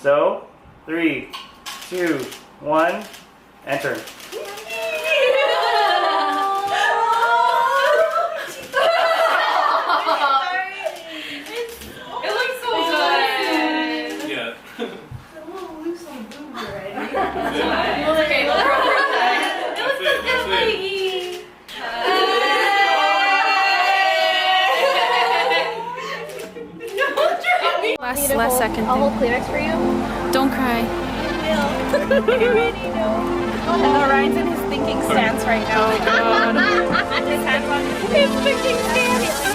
So, 3, 2, 1, enter. Last second. I'll hold Kleenex for you. Don't cry. I know Ryan's in his thinking stance right now. Oh God. His hands on his thinking stance.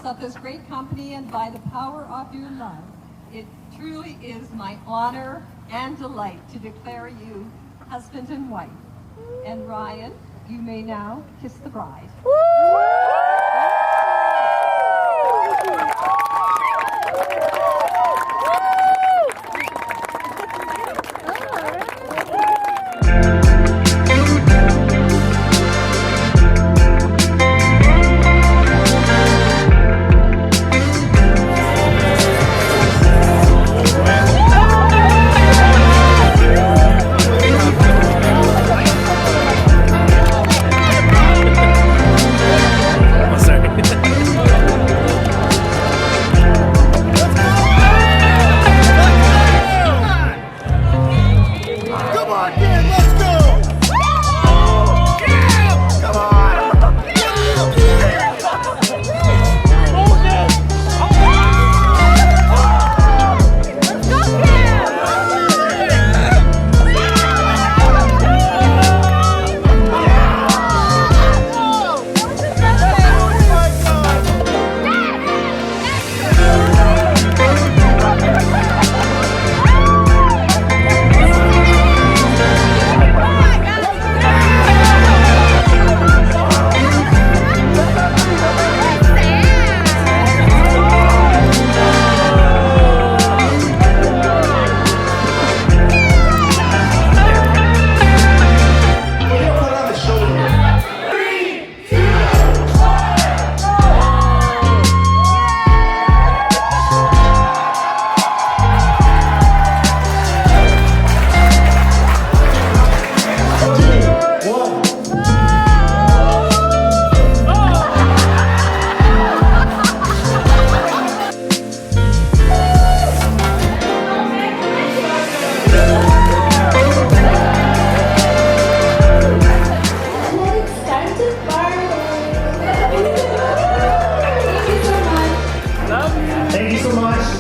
Of this great company and by the power of your love, it truly is my honor and delight to declare you husband and wife. And Ryan, you may now kiss the bride.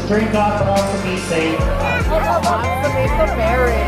Drink up, but also be safe. Consummate the marriage.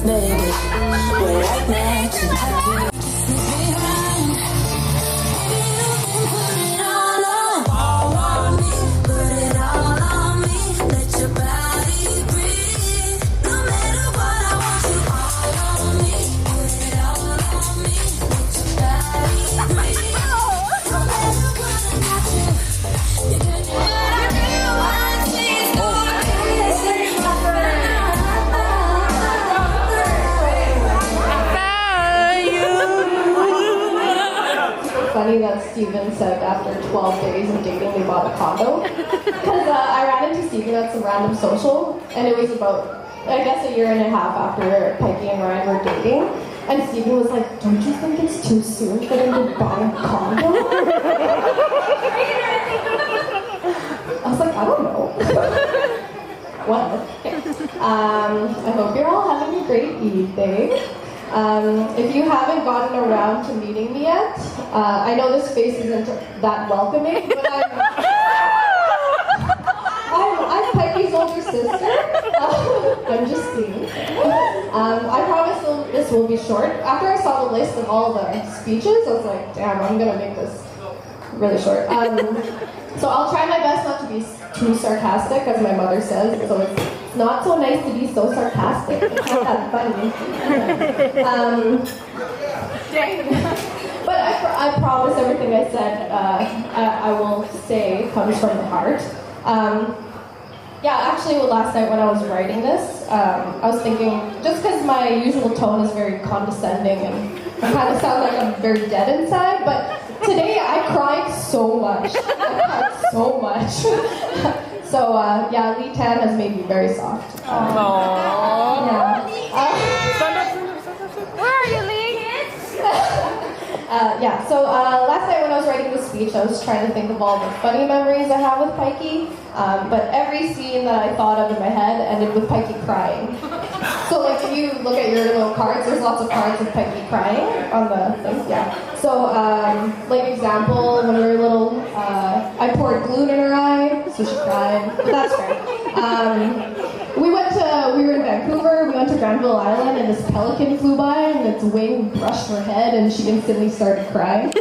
baby. We're like magic. Just leave behind. Baby, you can put it all on me. Put it all on me. Let your body breathe. No matter what, I want you all on me. Put it all on me. Let your body breathe. No matter what, I got you. You can do whatever you want. Please go crazy. Funny that Steven said after 12 days of dating we bought a condo. Because I ran into Steven at some random social, and it was about, I guess, a year and a half after Pikey and Ryan were dating. And Steven was like, don't you think it's too soon for them to buy a condo? I was like, I don't know. What? I hope you're all having a great evening. If you haven't gotten around to meeting me yet, I know this face isn't that welcoming, but I'm Pikey's older sister. I'm just kidding. I promise this will be short. After I saw the list of all the speeches, I was like, damn, I'm gonna make this really short. So I'll try my best not to be too sarcastic, as my mother says. So it's not so nice to be so sarcastic. It's not that funny. But I promise everything I said, I will say comes from the heart. Yeah, actually, last night when I was writing this, I was thinking, just because my usual tone is very condescending and I kind of sound like I'm very dead inside, but today I cried so much. I cried so much. So, yeah, Lee Tan has made me very soft. Yeah. Where are you, Lee? Yeah, so last night when I was writing the speech, I was trying to think of all the funny memories I have with Pikey, but every scene that I thought of in my head ended with Pikey crying. So like if you look at your little cards, there's lots of cards with Pikey crying on the thing, yeah. So like example, when we were little, I poured glue in her eye, so she cried, but that's fair. We were in Vancouver, we went to Granville Island, and this pelican flew by, and its wing brushed her head, and she instantly started crying.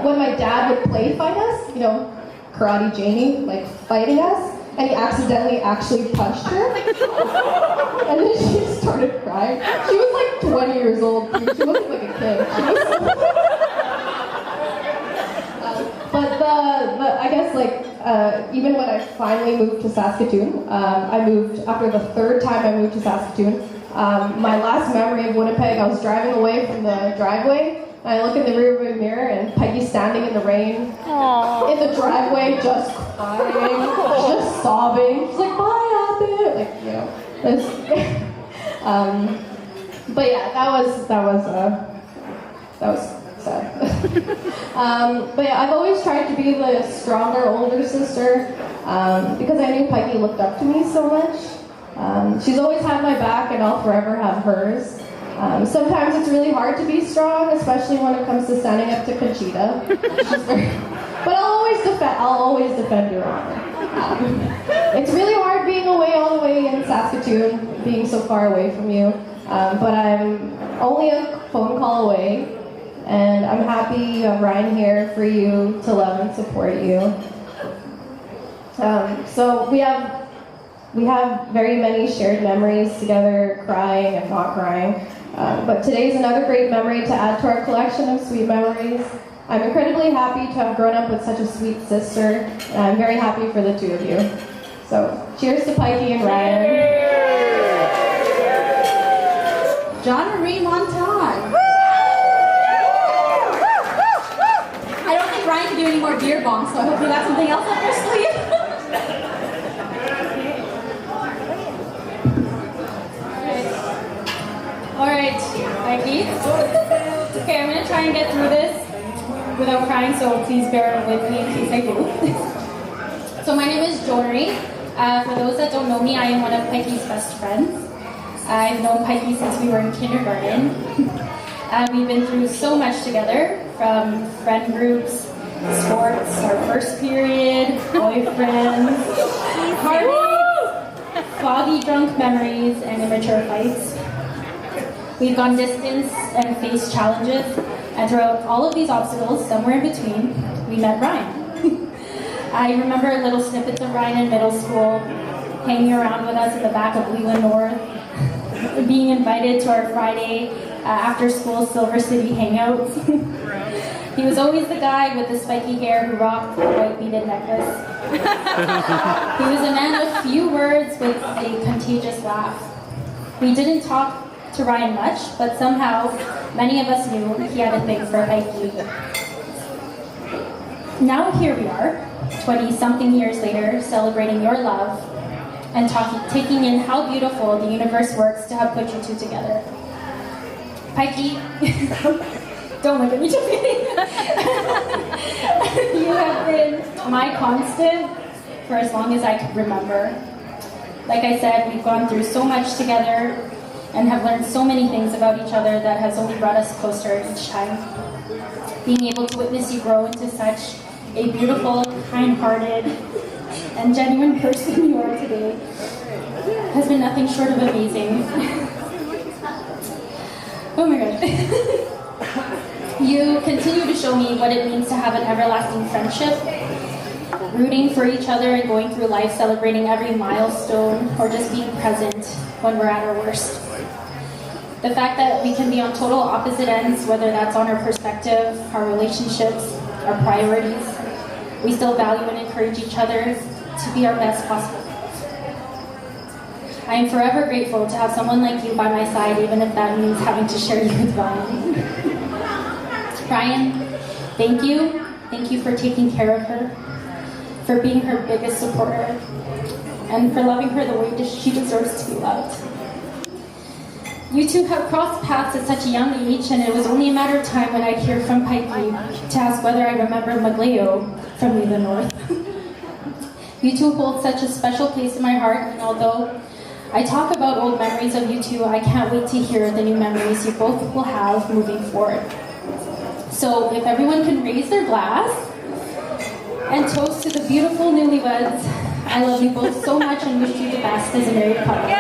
When my dad would play fight us, you know, Karate Jamie, like fighting us, and he accidentally actually punched her, and then she started crying. She was like 20 years old, she wasn't like a kid. But I guess like, even when I finally moved to Saskatoon, I moved, after the third time I moved to Saskatoon, my last memory of Winnipeg, I was driving away from the driveway, and I look in the rearview mirror, and Pikey's standing in the rain, in the driveway, just crying, just sobbing. She's like, bye, Abby, like, you know. But yeah, that was sad. But yeah, I've always tried to be the stronger older sister, because I knew Pikey looked up to me so much. She's always had my back, and I'll forever have hers. Sometimes it's really hard to be strong, especially when it comes to standing up to Conchita. But I'll always defend your honor. It's really hard being away all the way in Saskatoon, being so far away from you. But I'm only a phone call away. And I'm happy you have Ryan here for you to love and support you. So we have very many shared memories together, crying and not crying. But today's another great memory to add to our collection of sweet memories. I'm incredibly happy to have grown up with such a sweet sister, and I'm very happy for the two of you. So cheers to Pikey and Ryan. John Marie montage. I don't think Ryan can do any more beer bongs, so I hope you got something else up your sleeve. Alright, Mikey. Okay, I'm gonna try and get through this without crying, so please bear with me in case I do. So my name is Jory. For those that don't know me, I am one of Pikey's best friends. I've known Pikey since we were in kindergarten. We've been through so much together, from friend groups, sports, our first period, boyfriends, parties, foggy drunk memories and immature fights. We've gone distance and faced challenges, and throughout all of these obstacles, somewhere in between, we met Ryan. I remember little snippets of Ryan in middle school, hanging around with us at the back of Leland North, being invited to our Friday after school Silver City hangouts. He was always the guy with the spiky hair who rocked the white beaded necklace. He was a man of few words with a contagious laugh. We didn't talk to Ryan much, but somehow many of us knew he had a thing for Heike. Now here we are, 20-something years later, celebrating your love and taking in how beautiful the universe works to have put you two together. Heike, don't look at me, just kidding. You have been my constant for as long as I could remember. Like I said, we've gone through so much together and have learned so many things about each other that has only brought us closer each time. Being able to witness you grow into such a beautiful, kind-hearted, and genuine person you are today has been nothing short of amazing. Oh my god. You continue to show me what it means to have an everlasting friendship, rooting for each other and going through life celebrating every milestone or just being present when we're at our worst. The fact that we can be on total opposite ends, whether that's on our perspective, our relationships, our priorities, we still value and encourage each other to be our best possible. I am forever grateful to have someone like you by my side, even if that means having to share you with Ryan. Ryan, thank you. Thank you for taking care of her, for being her biggest supporter, and for loving her the way she deserves to be loved. You two have crossed paths at such a young age, and it was only a matter of time when I'd hear from Pikey to ask whether I remembered Maglayo from the North. You two hold such a special place in my heart, and although I talk about old memories of you two, I can't wait to hear the new memories you both will have moving forward. So if everyone can raise their glass and toast to the beautiful newlyweds, I love you both so much and wish you the best as a married couple.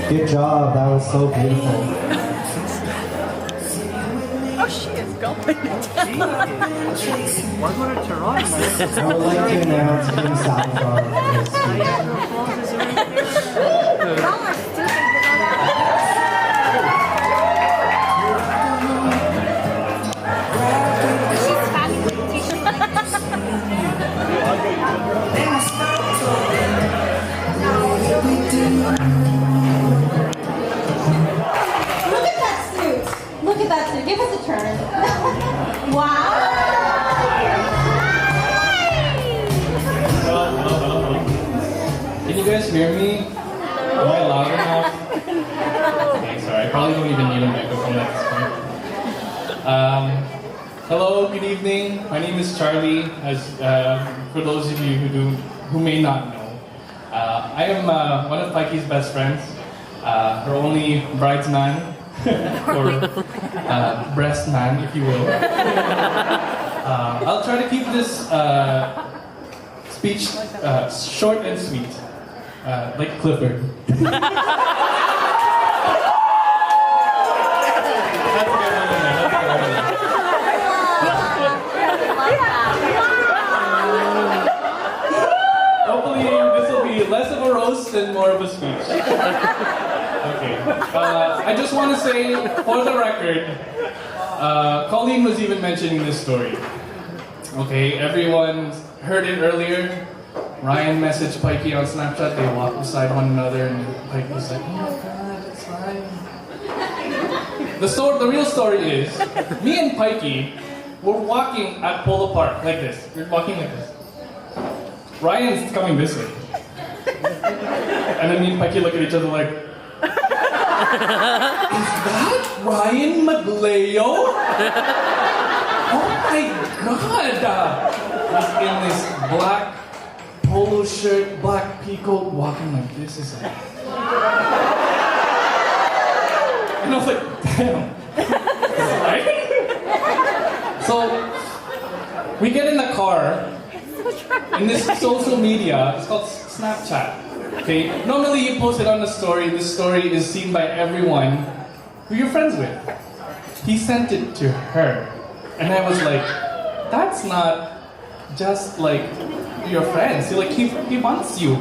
Good job, that was so beautiful. Oh, she is going. Why go to Toronto? I would like to announce Kim Salazar. Look at that suit. Give us a turn. Wow. Can you guys hear me? Am I loud enough? Okay, sorry. I probably don't even need a microphone at this point. Hello, good evening. My name is Charlie. As for those of you who may not know, I am one of Pikey's best friends. Her only bridesman. Or breast man, if you will. I'll try to keep this speech short and sweet, like Clifford. Hopefully this will be less of a roast and more of a speech. Okay. I just want to say, for the record, Colleen was even mentioning this story. Okay, everyone heard it earlier. Ryan messaged Pikey on Snapchat. They walked beside one another, and Pikey was like, "Oh my God, it's fine." The real story is, me and Pikey were walking at Polo Park like this. We're walking like this. Ryan's coming this way, and then me and Pikey look at each other like, "Is that Ryan Maglayo? Oh my God!" He's in this black polo shirt, black peacoat, walking like this. Is like... And I was like, damn. Right? So, we get in the car, and this social media, it's called Snapchat. Okay? Normally you post it on the story, this story is seen by everyone who you're friends with. He sent it to her. And I was like, that's not just like your friends. He wants you.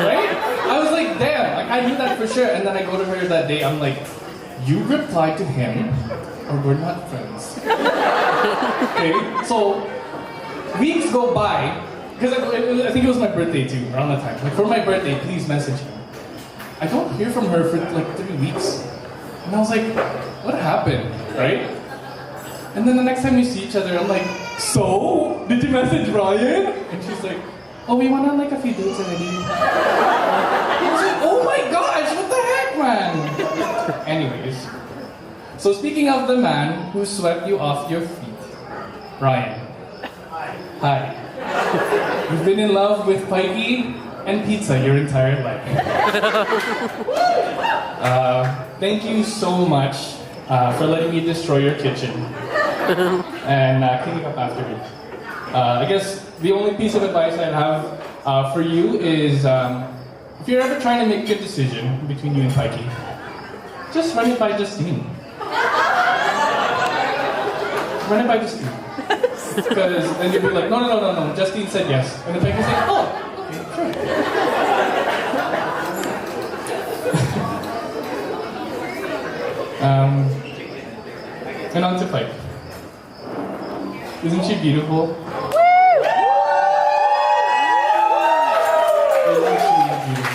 Right? I was like, damn, like I knew that for sure. And then I go to her that day, I'm like, you replied to him, or we're not friends. Okay? So, weeks go by, because I think it was my birthday too, around that time. Like, for my birthday, please message him. I don't hear from her for like 3 weeks. And I was like, what happened, right? And then the next time we see each other, I'm like, so? Did you message Ryan? And she's like, oh, we went on like a few dates already. I was like, oh my gosh, what the heck, man? Anyways, so speaking of the man who swept you off your feet, Ryan. Hi. You've been in love with Pikey and pizza your entire life. Thank you so much for letting me destroy your kitchen and cleaning up after me. I guess the only piece of advice I have for you is if you're ever trying to make a good decision between you and Pikey, just run it by Justine. Run it by Justine. Because then you'll be like, no, Justine said yes. And then Pikey's like, oh, okay, sure. And on to Pike. Isn't she beautiful? Isn't she beautiful?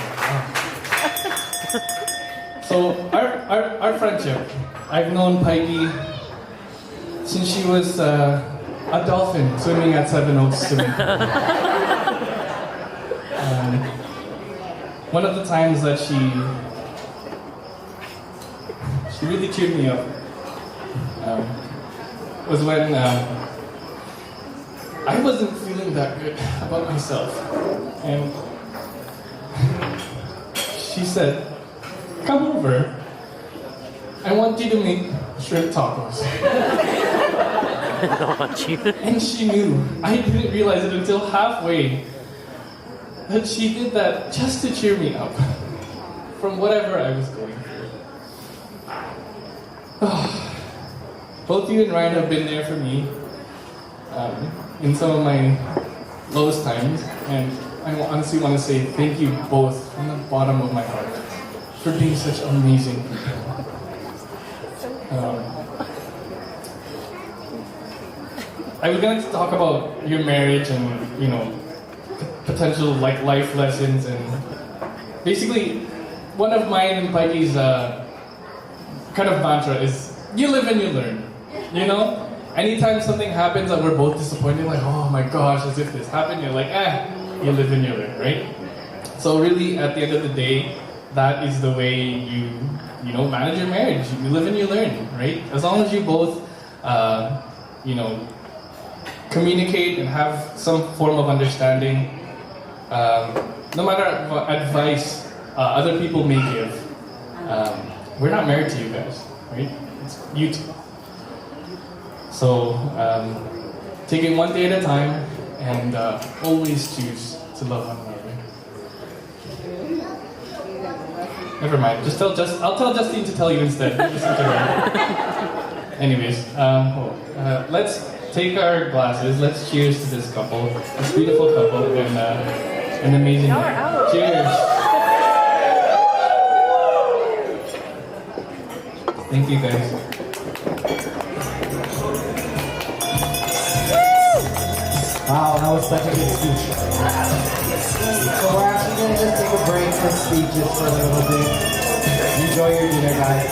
Oh. So our friendship, I've known Pikey since she was a dolphin swimming at Seven Oaks Swimming. One of the times that she really cheered me up was when I wasn't feeling that good about myself. And she said, come over. I want you to make shrimp tacos. And she knew. I didn't realize it until halfway that she did that just to cheer me up from whatever I was going through. Both you and Ryan have been there for me in some of my lowest times, and I honestly want to say thank you both from the bottom of my heart for being such amazing people. I was going to talk about your marriage and, potential like life lessons, and basically one of mine and Pikey's kind of mantra is you live and you learn. Anytime something happens that we're both disappointed, like, oh my gosh, as if this happened, you're like, you live and you learn, right? So really, at the end of the day, that is the way you manage your marriage. You live and you learn, right? As long as you both, communicate and have some form of understanding, no matter what advice other people may give, we're not married to you guys, right? It's you two. So, take it one day at a time, and always choose to love one another. Never mind. I'll tell Justine to tell you instead. Listen to her. Anyways, let's take our glasses. Let's cheers to this couple, this beautiful couple, and an amazing night. Cheers. Thank you, guys. Wow, that was such a good speech. So we're actually going to just take a break from speeches for a little bit. Enjoy your dinner, guys.